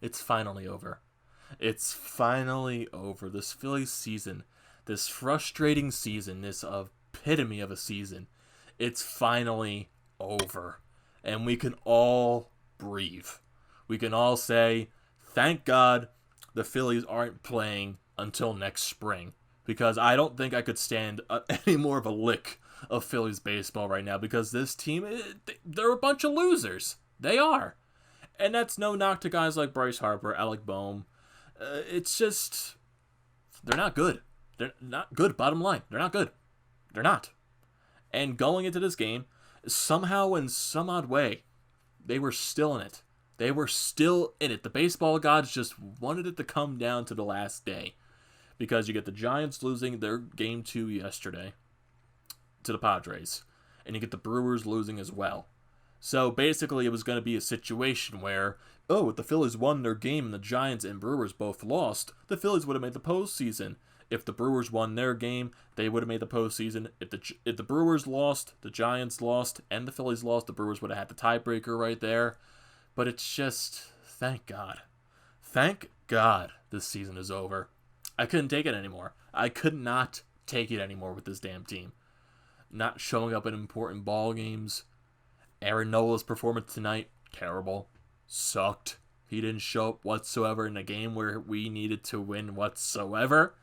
It's finally over. It's finally over. This Phillies season, this frustrating season, this epitome of a season, it's finally over. And we can all breathe. We can all say, thank God the Phillies aren't playing until next spring. Because I don't think I could stand any more of a lick of Phillies baseball right now. Because this team, they're a bunch of losers. They are. And that's no knock to guys like Bryce Harper, Alec Boehm. It's just, they're not good. They're not good, bottom line. They're not good. They're not. And going into this game, somehow in some odd way, they were still in it. They were still in it. The baseball gods just wanted it to come down to the last day. Because you get the Giants losing their game 2 yesterday to the Padres. And you get the Brewers losing as well. So basically it was going to be a situation where, if the Phillies won their game and the Giants and Brewers both lost, the Phillies would have made the postseason. If the Brewers won their game, they would have made the postseason. If the Brewers lost, the Giants lost, and the Phillies lost, the Brewers would have had the tiebreaker right there. But it's just, thank God. Thank God this season is over. I couldn't take it anymore. I could not take it anymore with this damn team. Not showing up in important ball games. Aaron Nola's performance tonight, terrible. Sucked. He didn't show up whatsoever in a game where we needed to win whatsoever.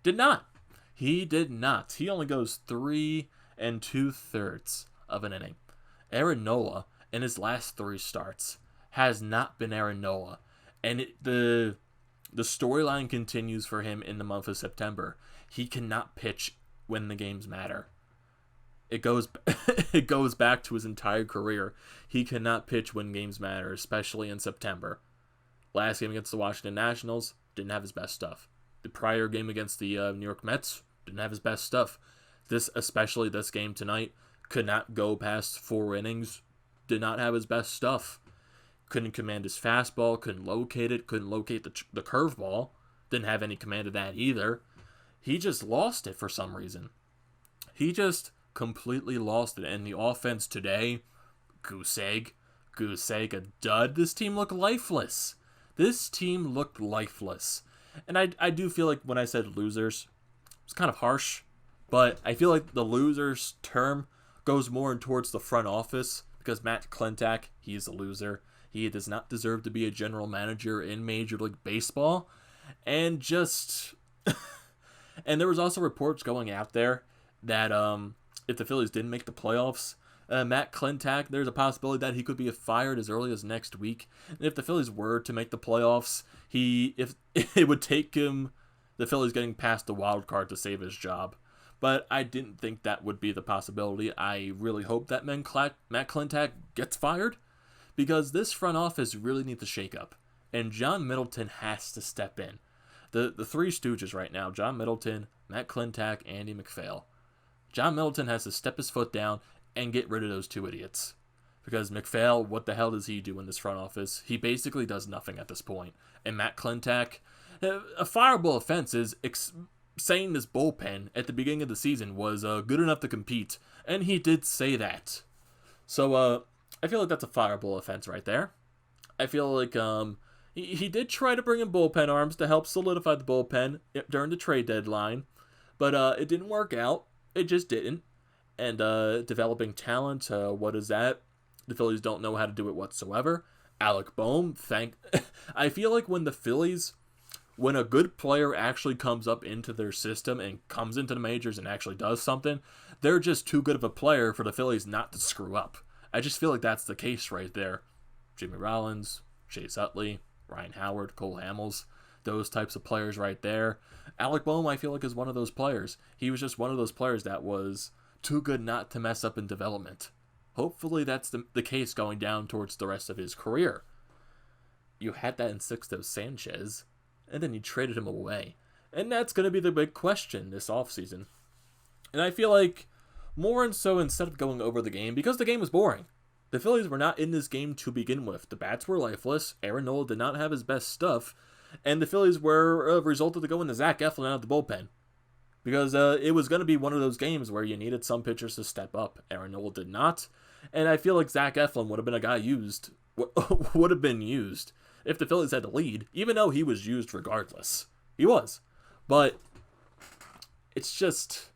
Did not. He did not. He only goes 3 2/3 of an inning. Aaron Nola, in his last 3 starts, has not been Aaron Nola. And the storyline continues for him in the month of September. He cannot pitch when the games matter. It goes back to his entire career. He cannot pitch when games matter, especially in September. Last game against the Washington Nationals, didn't have his best stuff. The prior game against the New York Mets, didn't have his best stuff. Especially this game tonight, could not go past 4 innings, did not have his best stuff. Couldn't command his fastball, couldn't locate it, couldn't locate the curveball. Didn't have any command of that either. He just lost it for some reason. He just completely lost it. And the offense today, goose egg, a dud. This team looked lifeless. And I do feel like when I said losers, it's kind of harsh. But I feel like the losers term goes more towards the front office. Because Matt Klentak, he is a loser. He does not deserve to be a general manager in Major League Baseball. And just... and there was also reports going out there that if the Phillies didn't make the playoffs, Matt Klentak, there's a possibility that he could be fired as early as next week. And if the Phillies were to make the playoffs, if it would take him, the Phillies getting past the wild card to save his job. But I didn't think that would be the possibility. I really hope that Matt Klentak gets fired, because this front office really needs to shake up. And John Middleton has to step in. The 3 stooges right now, John Middleton, Matt Klentak, Andy MacPhail. John Middleton has to step his foot down and get rid of those 2 idiots. Because MacPhail, what the hell does he do in this front office? He basically does nothing at this point. And Matt Klentak, a fireable offense is saying this bullpen at the beginning of the season was good enough to compete. And he did say that. So, I feel like that's a fireable offense right there. I feel like he did try to bring in bullpen arms to help solidify the bullpen during the trade deadline. But it didn't work out. It just didn't. And developing talent, what is that? The Phillies don't know how to do it whatsoever. Alec Boehm, I feel like when a good player actually comes up into their system and comes into the majors and actually does something, they're just too good of a player for the Phillies not to screw up. I just feel like that's the case right there. Jimmy Rollins, Chase Utley, Ryan Howard, Cole Hamels, those types of players right there. Alec Boehm, I feel like, is one of those players. He was just one of those players that was too good not to mess up in development. Hopefully that's the case going down towards the rest of his career. You had that in Sixto Sanchez, and then you traded him away. And that's going to be the big question this offseason. And I feel like more and so, instead of going over the game, because the game was boring. The Phillies were not in this game to begin with. The bats were lifeless. Aaron Nola did not have his best stuff. And the Phillies were resulted to go into Zach Eflin out of the bullpen. Because it was going to be one of those games where you needed some pitchers to step up. Aaron Nola did not. And I feel like Zach Eflin would have been a guy would have been used. if the Phillies had the lead, even though he was used regardless. He was. But it's just,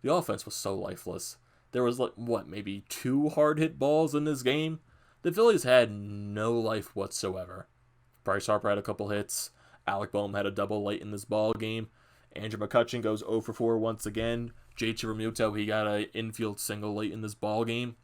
the offense was so lifeless. There was, maybe 2 hard hit balls in this game? The Phillies had no life whatsoever. Bryce Harper had a couple hits. Alec Boehm had a double late in this ball game. Andrew McCutchen goes 0 for 4 once again. JT Realmuto, he got an infield single late in this ball game.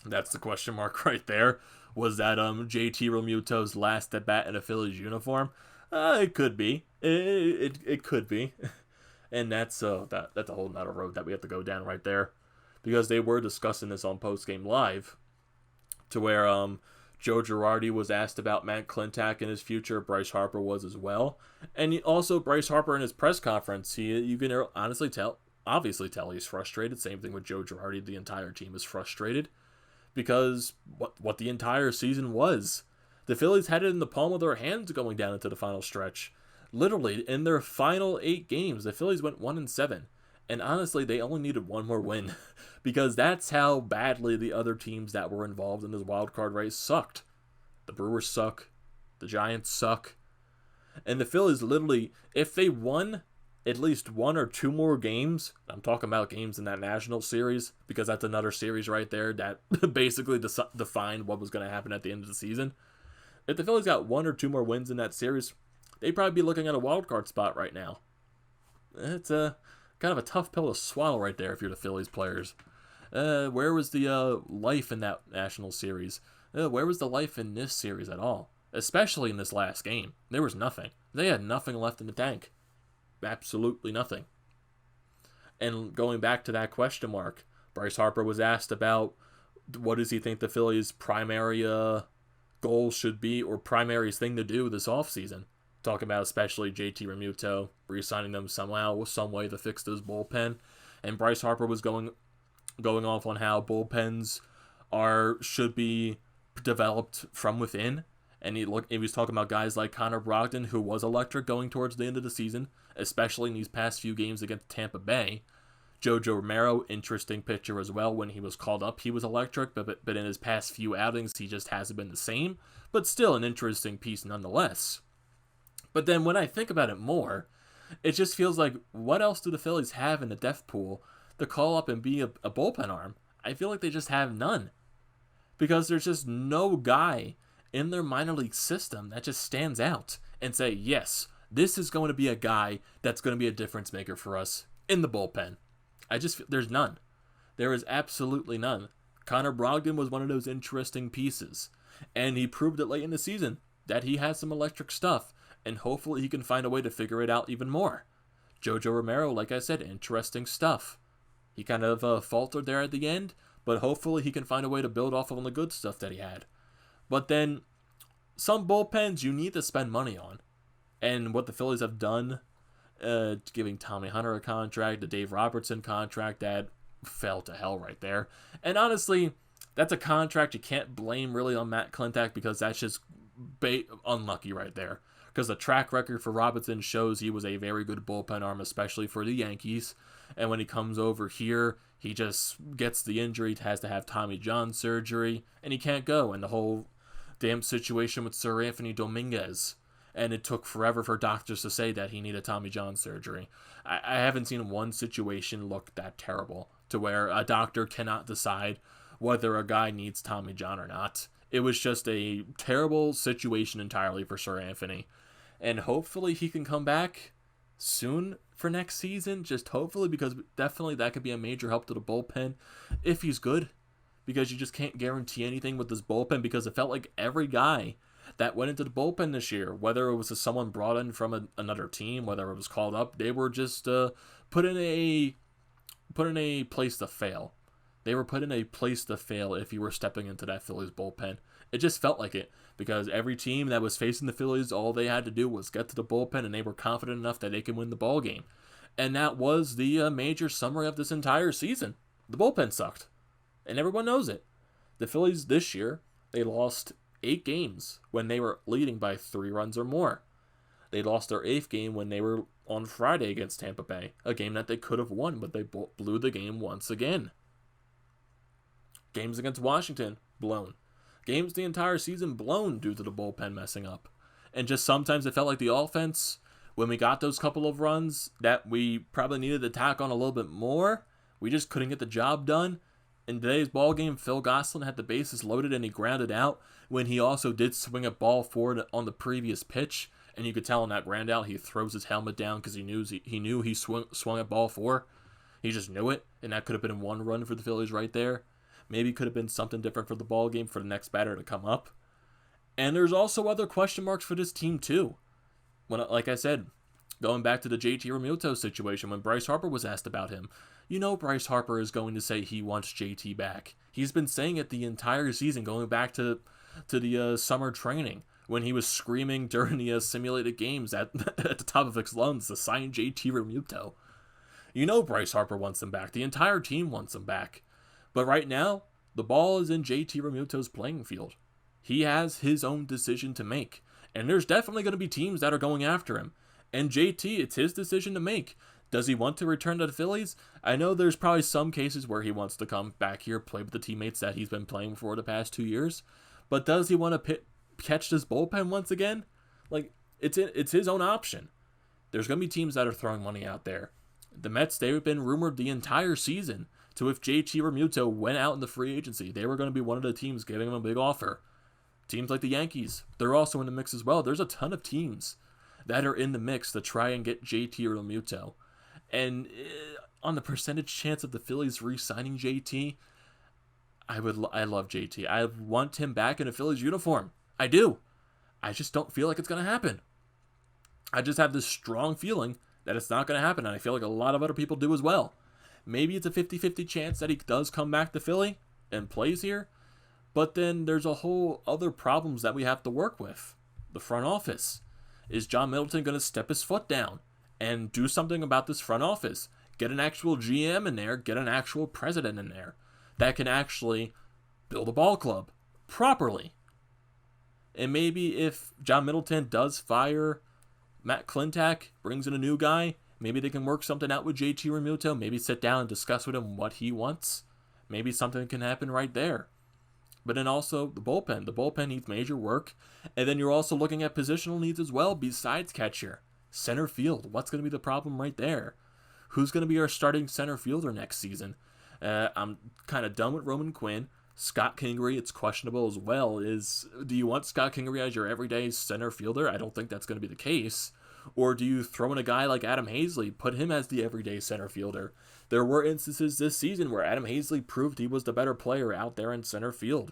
That's the question mark right there. Was that JT Realmuto's last at bat in a Phillies uniform? It could be. It could be. And that's a whole nother road that we have to go down right there. Because they were discussing this on Postgame Live, to where Joe Girardi was asked about Matt Klentak and his future. Bryce Harper was as well. And also Bryce Harper in his press conference, you can obviously tell he's frustrated. Same thing with Joe Girardi. The entire team is frustrated because what the entire season was. The Phillies had it in the palm of their hands going down into the final stretch. Literally, in their final 8 games, the Phillies went 1-7. And honestly, they only needed one more win because that's how badly the other teams that were involved in this wild card race sucked. The Brewers suck. The Giants suck. And the Phillies literally, if they won at least 1 or 2 more games, I'm talking about games in that National Series because that's another series right there that basically defined what was going to happen at the end of the season. If the Phillies got 1 or 2 more wins in that series, they'd probably be looking at a wild card spot right now. It's kind of a tough pill to swallow right there if you're the Phillies players. Where was the life in that National Series? Where was the life in this series at all? Especially in this last game. There was nothing. They had nothing left in the tank. Absolutely nothing. And going back to that question mark, Bryce Harper was asked about what does he think the Phillies' primary goal should be or primary thing to do this offseason. Talking about especially JT Realmuto, re-signing them somehow, some way to fix this bullpen. And Bryce Harper was going off on how bullpens should be developed from within. And he was talking about guys like Connor Brogdon, who was electric going towards the end of the season, especially in these past few games against Tampa Bay. Jojo Romero, interesting pitcher as well. When he was called up, he was electric, but in his past few outings, he just hasn't been the same. But still an interesting piece nonetheless. But then when I think about it more, it just feels like, what else do the Phillies have in the depth pool to call up and be a bullpen arm? I feel like they just have none. Because there's just no guy in their minor league system that just stands out and say, yes, this is going to be a guy that's going to be a difference maker for us in the bullpen. There's none. There is absolutely none. Connor Brogdon was one of those interesting pieces. And he proved it late in the season that he has some electric stuff. And hopefully he can find a way to figure it out even more. Jojo Romero, like I said, interesting stuff. He kind of faltered there at the end, but hopefully he can find a way to build off on the good stuff that he had. But then, some bullpens you need to spend money on. And what the Phillies have done, giving Tommy Hunter a contract, the Dave Robertson contract, that fell to hell right there. And honestly, that's a contract you can't blame really on Matt Klentak because that's just unlucky right there. Because the track record for Robinson shows he was a very good bullpen arm, especially for the Yankees. And when he comes over here, he just gets the injury, has to have Tommy John surgery, and he can't go. And the whole damn situation with Sir Anthony Dominguez. And it took forever for doctors to say that he needed Tommy John surgery. I haven't seen one situation look that terrible to where a doctor cannot decide whether a guy needs Tommy John or not. It was just a terrible situation entirely for Sir Anthony. And hopefully he can come back soon for next season. Just hopefully, because definitely that could be a major help to the bullpen if he's good. Because you just can't guarantee anything with this bullpen, because it felt like every guy that went into the bullpen this year, whether it was someone brought in from another team, whether it was called up, they were just put in a place to fail. They were put in a place to fail if you were stepping into that Phillies bullpen. It just felt like it, because every team that was facing the Phillies, all they had to do was get to the bullpen, and they were confident enough that they can win the ball game. And that was the major summary of this entire season. The bullpen sucked, and everyone knows it. The Phillies this year, they lost 8 games when they were leading by 3 runs or more. They lost their 8th game when they were on Friday against Tampa Bay, a game that they could have won, but they blew the game once again. Games against Washington, blown. Games the entire season blown due to the bullpen messing up. And just sometimes it felt like the offense, when we got those couple of runs that we probably needed to tack on a little bit more, we just couldn't get the job done. In today's ball game, Phil Gosselin had the bases loaded and he grounded out when he also did swing a ball forward on the previous pitch. And you could tell in that ground out, he throws his helmet down because he knew he swung a ball for. He just knew it, and that could have been one run for the Phillies right there. Maybe it could have been something different for the ball game for the next batter to come up. And there's also other question marks for this team too. Like I said, going back to the JT Realmuto situation, when Bryce Harper was asked about him, Bryce Harper is going to say he wants JT back. He's been saying it the entire season, going back to the summer training, when he was screaming during the simulated games at the top of his lungs to sign JT Realmuto. Bryce Harper wants him back. The entire team wants him back. But right now, the ball is in JT Realmuto's playing field. He has his own decision to make. And there's definitely going to be teams that are going after him. And JT, it's his decision to make. Does he want to return to the Phillies? I know there's probably some cases where he wants to come back here, play with the teammates that he's been playing for the past 2 years. But does he want to catch this bullpen once again? It's his own option. There's going to be teams that are throwing money out there. The Mets, they've been rumored the entire season to, if JT Realmuto went out in the free agency, they were going to be one of the teams giving him a big offer. Teams like the Yankees, they're also in the mix as well. There's a ton of teams that are in the mix to try and get JT Realmuto. And on the percentage chance of the Phillies re-signing JT, I love JT. I want him back in a Phillies uniform. I do. I just don't feel like it's going to happen. I just have this strong feeling that it's not going to happen, and I feel like a lot of other people do as well. Maybe it's a 50-50 chance that he does come back to Philly and plays here, but then there's a whole other problems that we have to work with. The front office. Is John Middleton going to step his foot down and do something about this front office? Get an actual GM in there, get an actual president in there that can actually build a ball club properly. And maybe if John Middleton does fire Matt Klentak, brings in a new guy, maybe they can work something out with JT Realmuto, maybe sit down and discuss with him what he wants. Maybe something can happen right there. But then also the bullpen. The bullpen needs major work. And then you're also looking at positional needs as well besides catcher. Center field. What's going to be the problem right there? Who's going to be our starting center fielder next season? I'm kind of done with Roman Quinn. Scott Kingery, it's questionable as well. Do you want Scott Kingery as your everyday center fielder? I don't think that's going to be the case. Or do you throw in a guy like Adam Hazley, put him as the everyday center fielder? There were instances this season where Adam Hazley proved he was the better player out there in center field.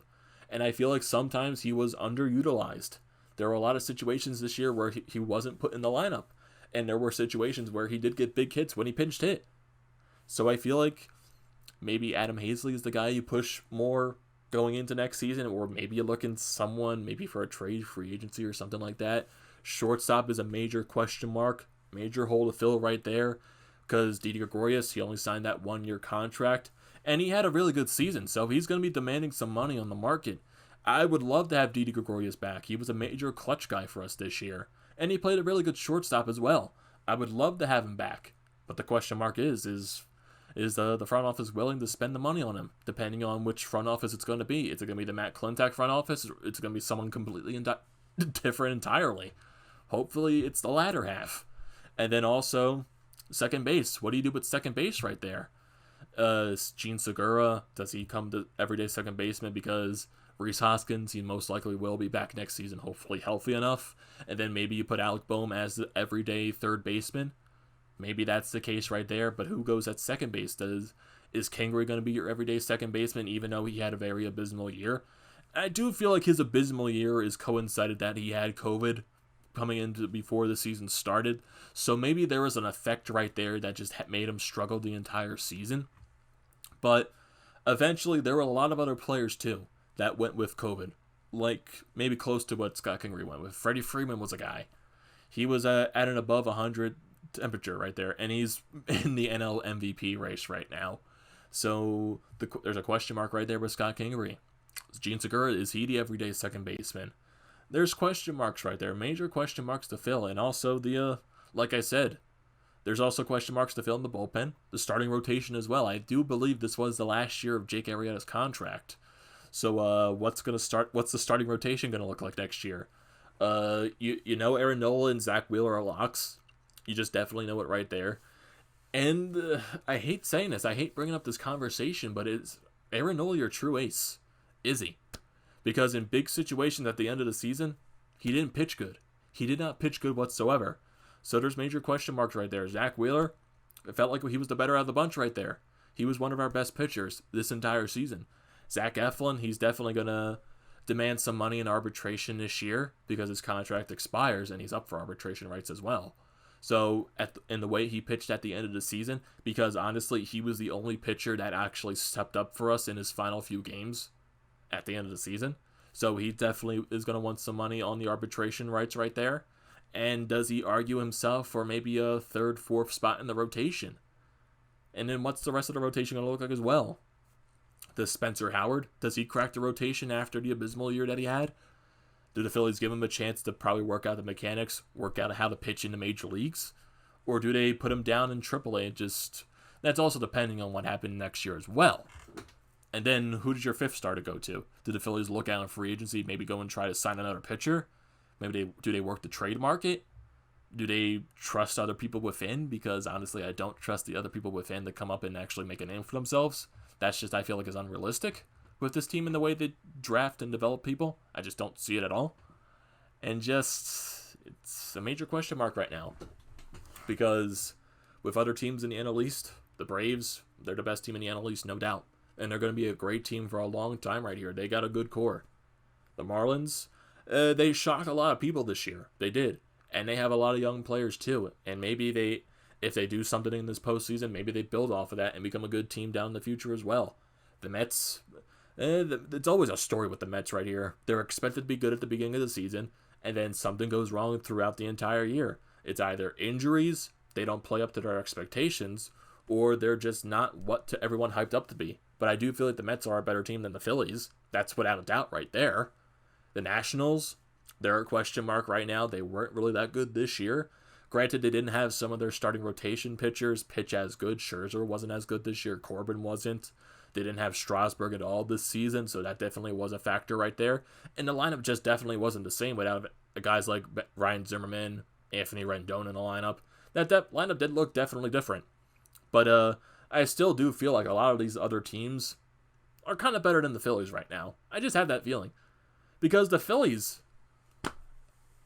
And I feel like sometimes he was underutilized. There were a lot of situations this year where he wasn't put in the lineup. And there were situations where he did get big hits when he pinched hit. So I feel like maybe Adam Hazley is the guy you push more going into next season, or maybe you look in someone, maybe for a trade, free agency or something like that. Shortstop is a major question mark, major hole to fill right there, because Didi Gregorius, he only signed that 1-year contract, and he had a really good season, so he's going to be demanding some money on the market. I would love to have Didi Gregorius back. He was a major clutch guy for us this year, and he played a really good shortstop as well. I would love to have him back, but the question mark is the front office willing to spend the money on him, depending on which front office it's going to be? Is it going to be the Matt Klentak front office? Or it's going to be someone completely different entirely? Hopefully it's the latter half. And then also, second base. What do you do with second base right there? Gene Segura, does he come to everyday second baseman? Because Rhys Hoskins, he most likely will be back next season, hopefully healthy enough. And then maybe you put Alec Boehm as the everyday third baseman. Maybe that's the case right there, but who goes at second base? Is Kingery going to be your everyday second baseman, even though he had a very abysmal year? I do feel like his abysmal year is coincided that he had COVID coming into before the season started, so maybe there was an effect right there that just made him struggle the entire season. But eventually, there were a lot of other players too that went with COVID, like maybe close to what Scott Kingery went with. Freddie Freeman was a guy. He was at an above 100 temperature right there, and he's in the NL MVP race right now. So there's a question mark right there with Scott Kingery. Gene Segura, is he the everyday second baseman? There's question marks right there, major question marks to fill, and also like I said, there's also question marks to fill in the bullpen, the starting rotation as well. I do believe this was the last year of Jake Arrieta's contract. So what's the starting rotation going to look like next year? You know Aaron Nola and Zach Wheeler are locks. You just definitely know it right there. And I hate saying this. I hate bringing up this conversation, but is Aaron Nola your true ace? Is he? Because in big situations at the end of the season, he didn't pitch good. He did not pitch good whatsoever. So there's major question marks right there. Zach Wheeler, it felt like he was the better out of the bunch right there. He was one of our best pitchers this entire season. Zach Eflin, he's definitely going to demand some money in arbitration this year because his contract expires and he's up for arbitration rights as well. So, in the way he pitched at the end of the season, because honestly, he was the only pitcher that actually stepped up for us in his final few games at the end of the season. So, he definitely is going to want some money on the arbitration rights right there. And does he argue himself for maybe a third, fourth spot in the rotation? And then what's the rest of the rotation going to look like as well? Does Spencer Howard, does he crack the rotation after the abysmal year that he had? Do the Phillies give him a chance to probably work out the mechanics, work out how to pitch in the major leagues? Or do they put him down in AAA and just... That's also depending on what happened next year as well. And then who does your fifth starter go to? Do the Phillies look out in free agency, maybe go and try to sign another pitcher? Maybe do they work the trade market? Do they trust other people within? Because honestly, I don't trust the other people within to come up and actually make a name for themselves. That's just, I feel like, is unrealistic with this team and the way they draft and develop people. I just don't see it at all. And just, it's a major question mark right now. Because with other teams in the NL East, the Braves, they're the best team in the NL East, no doubt. And they're going to be a great team for a long time right here. They got a good core. The Marlins, they shocked a lot of people this year. They did. And they have a lot of young players too. And maybe if they do something in this postseason, maybe they build off of that and become a good team down in the future as well. The Mets, it's always a story with the Mets right here. They're expected to be good at the beginning of the season, and then something goes wrong throughout the entire year. It's either injuries, they don't play up to their expectations, or they're just not what everyone hyped up to be. But I do feel like the Mets are a better team than the Phillies. That's without a doubt right there. The Nationals, they're a question mark right now. They weren't really that good this year. Granted, they didn't have some of their starting rotation pitchers pitch as good. Scherzer wasn't as good this year. Corbin wasn't. They didn't have Strasburg at all this season, so that definitely was a factor right there. And the lineup just definitely wasn't the same without guys like Ryan Zimmerman, Anthony Rendon in the lineup. That lineup did look definitely different. But I still do feel like a lot of these other teams are kind of better than the Phillies right now. I just have that feeling. Because the Phillies,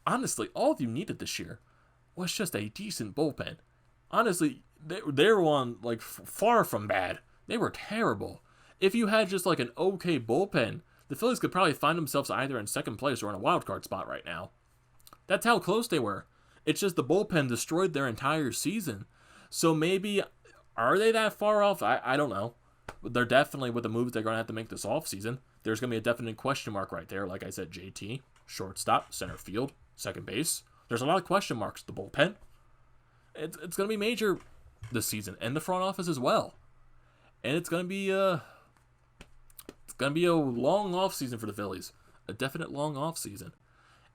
honestly, all you needed this year was just a decent bullpen. Honestly, they were on, like, far from bad. They were terrible. If you had just, like, an okay bullpen, the Phillies could probably find themselves either in second place or in a wild card spot right now. That's how close they were. It's just the bullpen destroyed their entire season. So maybe, are they that far off? I don't know. But they're definitely, with the moves they're going to have to make this offseason, there's going to be a definite question mark right there. Like I said, JT, shortstop, center field, second base. There's a lot of question marks. The bullpen, it's going to be major this season, and the front office as well. And it's going to be a long off season for the Phillies, a definite long off season.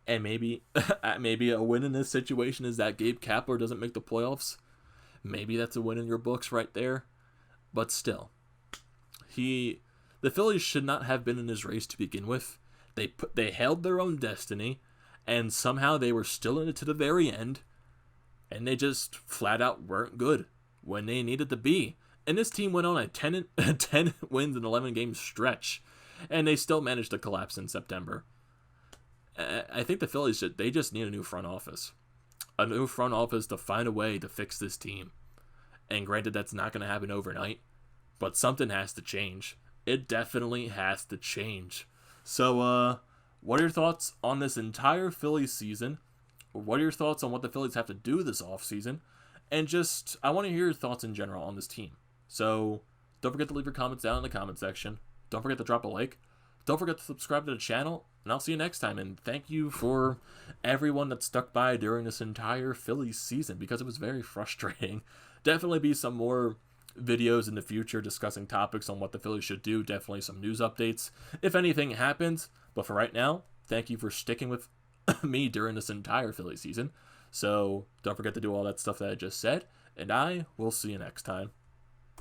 And maybe a win in this situation is that Gabe Kapler doesn't make the playoffs. Maybe that's a win in your books right there. But still, the Phillies should not have been in this race to begin with. They held their own destiny. And somehow they were still in it to the very end. And they just flat out weren't good when they needed to be. And this team went on a 10 wins and 11 game stretch. And they still managed to collapse in September. I think the Phillies, they just need a new front office. A new front office to find a way to fix this team. And granted, that's not going to happen overnight. But something has to change. It definitely has to change. So, what are your thoughts on this entire Phillies season? What are your thoughts on what the Phillies have to do this offseason? And just, I want to hear your thoughts in general on this team. So, don't forget to leave your comments down in the comment section. Don't forget to drop a like. Don't forget to subscribe to the channel. And I'll see you next time. And thank you for everyone that stuck by during this entire Phillies season, because it was very frustrating. Definitely be some more videos in the future discussing topics on what the Phillies should do. Definitely some news updates if anything happens. But for right now, thank you for sticking with me during this entire Phillies season. So don't forget to do all that stuff that I just said, and I will see you next time.